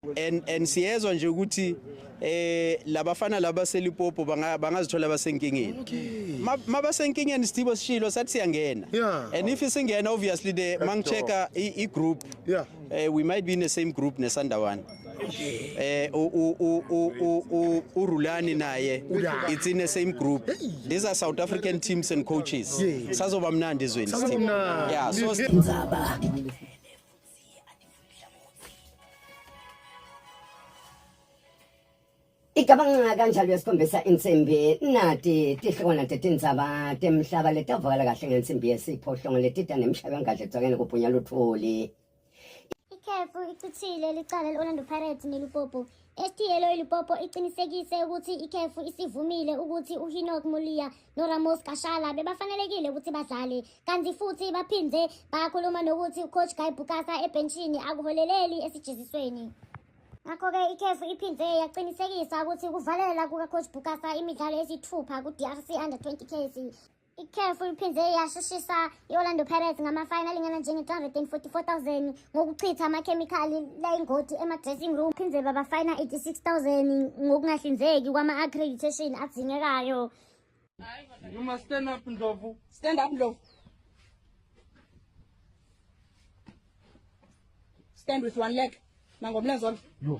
and siyezwa nje ukuthi labafana laba seLimpopo bangazithola basenkingeni. Mabasenkingeni Sithibo Sishilo sathi siyangena. And if isingena obviously the mangicheka I group. We might be in the same group neSandawana. Urulani naye it's in the same group. These are South African teams and coaches. Sazoba mnandi ezweni team. Yeah, so Ikabanga kanjalo yesikhombisa insimbi nati tihlokwana tetindzaba temhlaba letavakala kahle ngensimbi yesiphohlongo letida nemhlaba engadle dzakene kuphunya luthuli. Ikhefu icithile licala le-Orlando Pirates neLimpopo. STL Limpopo iqinisekise ukuthi ikhefu isivumile ukuthi uHenock Mulia noRamos Kashala bebafanelekile ukuthi badlale. Kanti futhi baphindze bakhuluma nokuthi ucoach Guy Bukasa ebenchini akuholeleli esijezisweni. Ngakho-ke ikhefu iphindze yaqinisekisa ukuthi ukuvalela kukacoach Bukasa imidlalo yesithupha ku-DRC Under 20 case. Ikhefu iphindze yasheshisa i-Orlando Pirates ngama-final ingana njenge-344,000 ngokuchitha amakhemikhali layingoti ema-dressing room. Phindze babafina 86,000 ngokungahlinzeki kwama-accreditation adingekayo. You must stand up, Ndlovu. Stand up, Ndlovu. Stand with one leg. Yo.